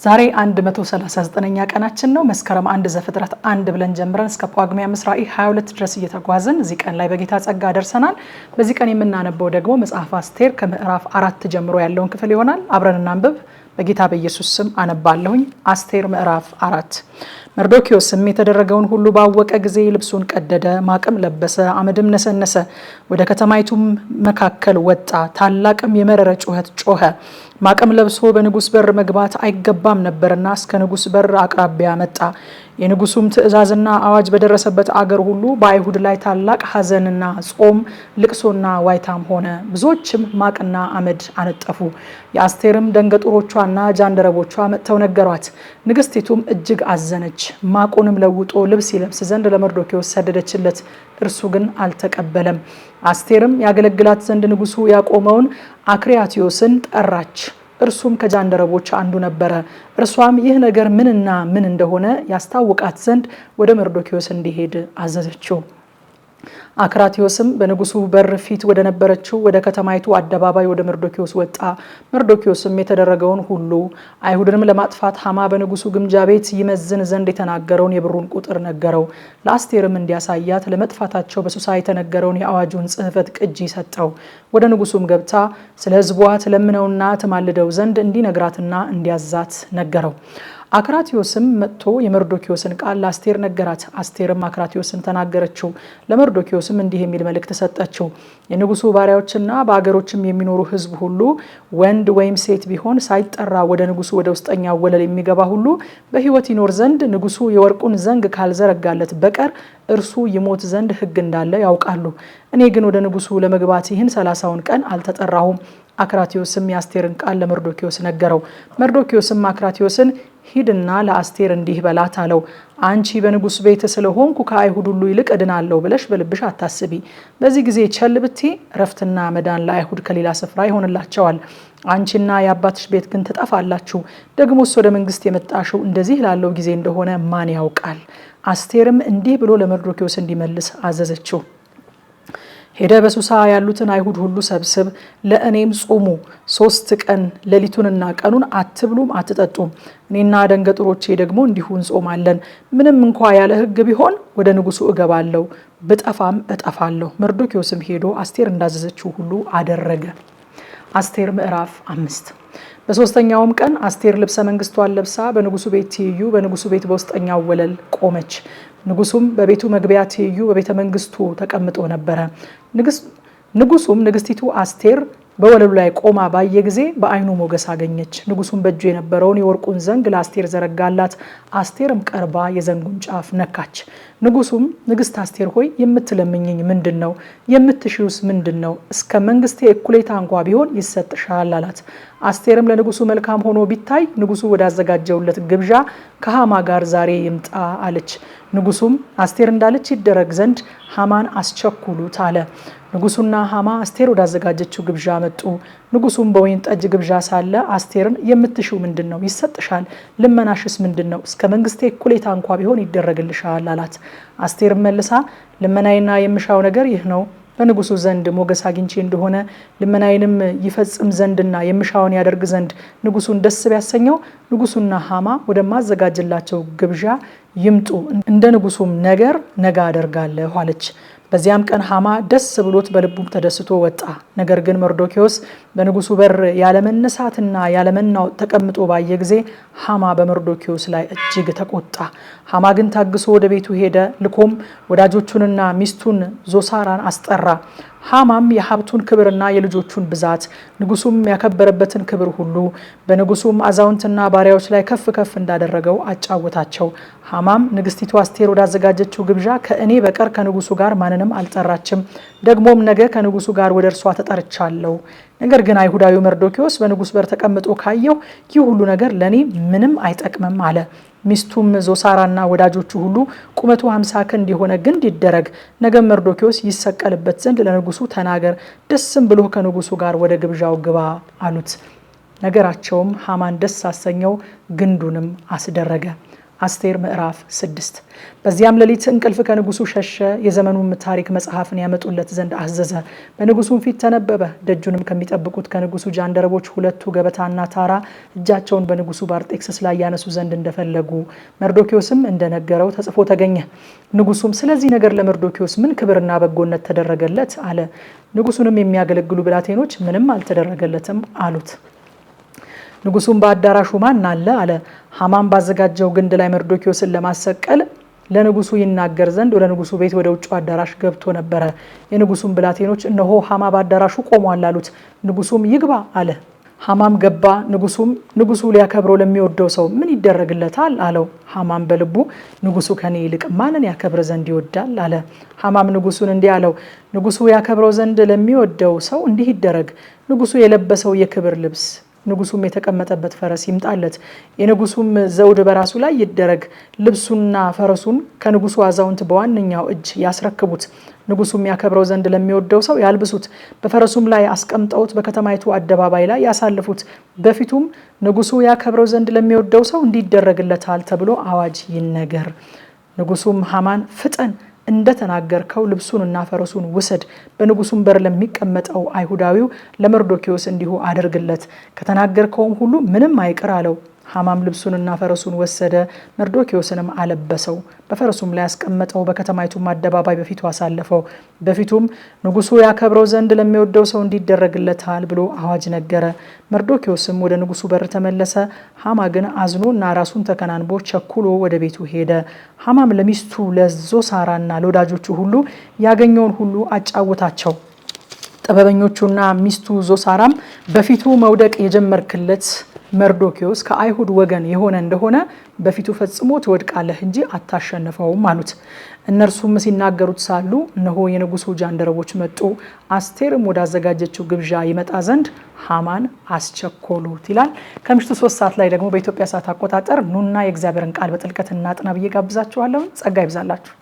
ዛሬ 139ኛ ቀናችን ነው። መስከረም 1 ዘፍጥረት 1 ብለን ጀምረን እስከ ጳጉሜ 22 ድረስ እየተጓዝን እዚህ ቀን ላይ በጌታ ጸጋ ደርሰናል። በዚህ ቀን የምናነበው ደግሞ መጽሐፍ አስቴር ከምዕራፍ 4 ጀምሮ ያለውን ክፍል ይሆናል። አብረን እናንብብ። በጌታ በኢየሱስ ስም አነባለሁኝ። አስቴር ምዕራፍ 4። መርዶክዮስም የተደረገውን ሁሉ ባወቀ ጊዜ ልብሱን ቀደደ፣ ማቅም ለበሰ፣ አመድም ነሰነሰ። ወደ ከተማይቱም መካከል ወጣ፣ ታላቅም የመረረ ጩኸት ጮኸ። ማቅም ለብሶ በንጉስ በር መግባት አይገባም ነበርና እስከ ንጉስ በር አቅራቢያ መጣ። የንጉሱም ትእዛዝና አዋጅ በደረሰበት አገር ሁሉ በአይሁድ ላይ ታላቅ ሐዘንና ጾም፣ ልቅሶና ዋይታም ሆነ። ብዙዎችም ማቅና አመድ አነጠፉ። የአስቴርም ደንገጡሮቿና ጃንደረቦቿ መጥተው ነገሯት። ንግስቲቱም እጅግ አዘነች። ማቁንም ለውጦ ልብስ ይለብስ ዘንድ ለመርዶክዮስ ሰደደችለት። እርሱ ግን አልተቀበለም። አስቴርም ያገለግላት ዘንድ ንጉሱ ያቆመውን አክሪያትዮስን ጠራች። እርሱም ከጃንደረቦች አንዱ ነበረ። እርሷም ይህ ነገር ምንና ምን እንደሆነ ያስታውቃት ዘንድ ወደ መርዶክዮስ እንዲሄድ አዘዘችው። አክራትዮስም በንጉሱ በር ፊት ወደ ነበረችው ወደ ከተማይቱ አደባባይ ወደ መርዶክዮስ ወጣ። መርዶክዮስም የተደረገውን ሁሉ አይሁድንም ለማጥፋት ሐማ በንጉሱ ግምጃ ቤት ይመዝን ዘንድ የተናገረውን የብሩን ቁጥር ነገረው። ለአስቴርም እንዲያሳያት ለመጥፋታቸው በሱሳ የተነገረውን የአዋጁን ጽሕፈት ቅጂ ሰጠው። ወደ ንጉሱም ገብታ ስለ ሕዝቧ ትለምነውና ትማልደው ዘንድ እንዲነግራትና እንዲያዛት ነገረው። አክራትዮስም መጥቶ የመርዶክዮስን ቃል ለአስቴር ነገራት። አስቴርም አክራትዮስን ተናገረችው። ለመርዶክዮስም እንዲህ የሚል መልእክት ሰጠችው። የንጉሱ ባሪያዎችና በአገሮችም የሚኖሩ ሕዝብ ሁሉ ወንድ ወይም ሴት ቢሆን ሳይጠራ ወደ ንጉሱ ወደ ውስጠኛው ወለል የሚገባ ሁሉ በሕይወት ይኖር ዘንድ ንጉሱ የወርቁን ዘንግ ካልዘረጋለት በቀር እርሱ ይሞት ዘንድ ሕግ እንዳለ ያውቃሉ። እኔ ግን ወደ ንጉሱ ለመግባት ይህን 30ውን ቀን አልተጠራሁም። አክራትዮስም የአስቴርን ቃል ለመርዶክዮስ ነገረው። መርዶክዮስም አክራትዮስን ሂድና ለአስቴር እንዲህ በላት አለው። አንቺ በንጉስ ቤት ስለሆንኩ ከአይሁድ ሁሉ ይልቅ እድናለሁ ብለሽ በልብሽ አታስቢ። በዚህ ጊዜ ቸል ብቴ ረፍትና መዳን ለአይሁድ ከሌላ ስፍራ ይሆንላቸዋል። አንቺና የአባትሽ ቤት ግን ትጠፋላችሁ። ደግሞስ ወደ መንግስት የመጣሽው እንደዚህ ላለው ጊዜ እንደሆነ ማን ያውቃል? አስቴርም እንዲህ ብሎ ለመርዶክዮስ እንዲመልስ አዘዘችው። ሄደ በሱሳ ያሉትን አይሁድ ሁሉ ሰብስብ፣ ለእኔም ጾሙ። 3 ቀን ሌሊቱንና ቀኑን አትብሉም አትጠጡም። እኔና ደንገጥሮቼ ደግሞ እንዲሁ እንጾማለን። ምንም እንኳ ያለ ሕግ ቢሆን ወደ ንጉሱ እገባለሁ፣ ብጠፋም እጠፋለሁ። መርዶክዮስም ሄዶ አስቴር እንዳዘዘችው ሁሉ አደረገ። አስቴር ምዕራፍ 5። በ3ኛውም ቀን አስቴር ልብሰ መንግስቷን ለብሳ በንጉሱ ቤት ትይዩ በንጉሱ ቤት በውስጠኛው ወለል ቆመች። ንጉሱም በቤቱ መግቢያ ትይዩ በቤተ መንግስቱ ተቀምጦ ነበረ። ንጉሱም ንግስቲቱ አስቴር በወለሉ ላይ ቆማ ባየ ጊዜ በአይኑ ሞገስ አገኘች። ንጉሱም በእጁ የነበረውን የወርቁን ዘንግ ለአስቴር ዘረጋላት። አስቴርም ቀርባ የዘንጉን ጫፍ ነካች። ንጉሱም ንግስት አስቴር ሆይ የምትለምኝኝ ምንድን ነው? የምትሽውስ ምንድን ነው? እስከ መንግስቴ እኩሌታ እንኳ ቢሆን ይሰጥሻል አላት። አስቴርም ለንጉሱ መልካም ሆኖ ቢታይ ንጉሱ ወዳዘጋጀውለት ግብዣ ከሐማ ጋር ዛሬ ይምጣ አለች። ንጉሱም አስቴር እንዳለች ይደረግ ዘንድ ሐማን አስቸኩሉት አለ። ንጉሱና ሐማ አስቴር ወዳዘጋጀችው ግብዣ መጡ። ንጉሱም በወይን ጠጅ ግብዣ ሳለ አስቴርን የምትሽው ምንድን ነው? ይሰጥሻል። ልመናሽስ ምንድን ነው? እስከ መንግስቴ እኩሌታ እንኳ ቢሆን ይደረግልሻል አላት። አስቴርም መልሳ ልመናዬና የምሻው ነገር ይህ ነው፣ በንጉሱ ዘንድ ሞገስ አግኝቼ እንደሆነ ልመናዬንም ይፈጽም ዘንድና የምሻውን ያደርግ ዘንድ ንጉሱን ደስ ቢያሰኘው ንጉሱና ሐማ ወደማዘጋጅላቸው ግብዣ ይምጡ፣ እንደ ንጉሱም ነገር ነገ አደርጋለሁ አለች። በዚያም ቀን ሐማ ደስ ብሎት በልቡም ተደስቶ ወጣ። ነገር ግን መርዶክዮስ በንጉሱ በር ያለመነሳትና ያለመናወጥ ተቀምጦ ባየ ጊዜ ሐማ በመርዶክዮስ ላይ እጅግ ተቆጣ። ሐማ ግን ታግሶ ወደ ቤቱ ሄደ። ልኮም ወዳጆቹንና ሚስቱን ዞሳራን አስጠራ። ሐማም የሀብቱን ክብርና የልጆቹን ብዛት ንጉሱም ያከበረበትን ክብር ሁሉ በንጉሱም አዛውንትና ባሪያዎች ላይ ከፍ ከፍ እንዳደረገው አጫወታቸው። ሐማም ንግስቲቱ አስቴር ወዳዘጋጀችው ግብዣ ከእኔ በቀር ከንጉሱ ጋር ማንንም አልጠራችም። ደግሞም ነገ ከንጉሱ ጋር ወደ እርሷ ተጠርቻለሁ። ነገር ግን አይሁዳዊ መርዶክዮስ በንጉስ በር ተቀምጦ ካየው ይህ ሁሉ ነገር ለኔ ምንም አይጠቅምም አለ። ሚስቱም ዞሳራና ወዳጆቹ ሁሉ ቁመቱ 50 ክንድ የሆነ ግንድ ይደረግ፣ ነገ መርዶክዮስ ይሰቀልበት ዘንድ ለንጉሱ ተናገር፣ ደስም ብሎ ከንጉሱ ጋር ወደ ግብዣው ግባ አሉት። ነገራቸውም ሐማን ደስ አሰኘው፣ ግንዱንም አስደረገ። አስቴር ምዕራፍ 6 በዚያም ሌሊት እንቅልፍ ከንጉሱ ሸሸ። የዘመኑም ታሪክ መጽሐፍን ያመጡለት ዘንድ አዘዘ። በንጉሱም ፊት ተነበበ። ደጁንም ከሚጠብቁት ከንጉሱ ጃንደረቦች ሁለቱ ገበታና ታራ እጃቸውን በንጉሱ በአርጤክስስ ላይ ያነሱ ዘንድ እንደፈለጉ መርዶኪዎስም እንደነገረው ተጽፎ ተገኘ። ንጉሱም ስለዚህ ነገር ለመርዶኪዎስ ምን ክብርና በጎነት ተደረገለት አለ። ንጉሱንም የሚያገለግሉ ብላቴኖች ምንም አልተደረገለትም አሉት። ንጉሱም በአዳራሹ ማን አለ? ሃማን ባዘጋጀው ግንድ ላይ መርዶኪዎስን ለማሰቀል ለንጉሱ ይናገር ዘንድ ወደ ንጉሱ ቤት ወደ ውጭ አዳራሽ ገብቶ ነበረ። የንጉሱም ብላቴኖች እነሆ ሃማ በአዳራሹ ቆሟል አሉት። ንጉሱም ይግባ አለ። ሃማም ገባ። ንጉሱ ሊያከብረው ለሚወደው ሰው ምን ይደረግለታል አለው። ሃማም በልቡ ንጉሱ ከኔ ይልቅ ማንን ያከብር ዘንድ ይወዳል አለ። ሃማም ንጉሱን እንዲህ አለው፣ ንጉሱ ያከብረው ዘንድ ለሚወደው ሰው እንዲህ ይደረግ። ንጉሱ የለበሰው የክብር ልብስ ንጉሱም የተቀመጠበት ፈረስ ይምጣለት። የንጉሱም ዘውድ በራሱ ላይ ይደረግ። ልብሱና ፈረሱን ከንጉሱ አዛውንት በዋነኛው እጅ ያስረክቡት። ንጉሱም ያከብረው ዘንድ ለሚወደው ሰው ያልብሱት። በፈረሱም ላይ አስቀምጠውት በከተማይቱ አደባባይ ላይ ያሳልፉት። በፊቱም ንጉሱ ያከብረው ዘንድ ለሚወደው ሰው እንዲደረግለታል ተብሎ አዋጅ ይነገር። ንጉሱም ሃማን ፍጠን፣ እንደተናገርከው ልብሱንና ፈረሱን ውሰድ። በንጉሱም በር ለሚቀመጠው አይሁዳዊው ለመርዶኪዎስ እንዲሁ አድርግለት። ከተናገርከውም ሁሉ ምንም አይቅር አለው። ሃማም ልብሱንና ፈረሱን ወሰደ። መርዶኪዎስንም አለበሰው፣ በፈረሱም ላይ ያስቀመጠው፣ በከተማይቱም አደባባይ በፊቱ አሳለፈው። በፊቱም ንጉሱ ያከብረው ዘንድ ለሚወደው ሰው እንዲደረግለታል ብሎ አዋጅ ነገረ። መርዶኪዎስም ወደ ንጉሱ በር ተመለሰ። ሃማ ግን አዝኖና ራሱን ተከናንቦ ቸኩሎ ወደ ቤቱ ሄደ። ሃማም ለሚስቱ ለዞሳራና ለወዳጆቹ ሁሉ ያገኘውን ሁሉ አጫወታቸው። ጥበበኞቹና ሚስቱ ዞሳራም በፊቱ መውደቅ የጀመርክለት መርዶኪዎስ ከአይሁድ ወገን የሆነ እንደሆነ በፊቱ ፈጽሞ ትወድቃለህ እንጂ አታሸንፈውም አሉት። እነርሱም ሲናገሩት ሳሉ እነሆ የንጉሱ ጃንደረቦች መጡ። አስቴርም ወዳዘጋጀችው ግብዣ ይመጣ ዘንድ ሃማን አስቸኮሉት ይላል። ከምሽቱ 3 ሰዓት ላይ ደግሞ በኢትዮጵያ ሰዓት አቆጣጠር ኑና የእግዚአብሔርን ቃል በጥልቀት እናጥና ብዬ ጋብዛችኋለሁ። ጸጋ ይብዛላችሁ።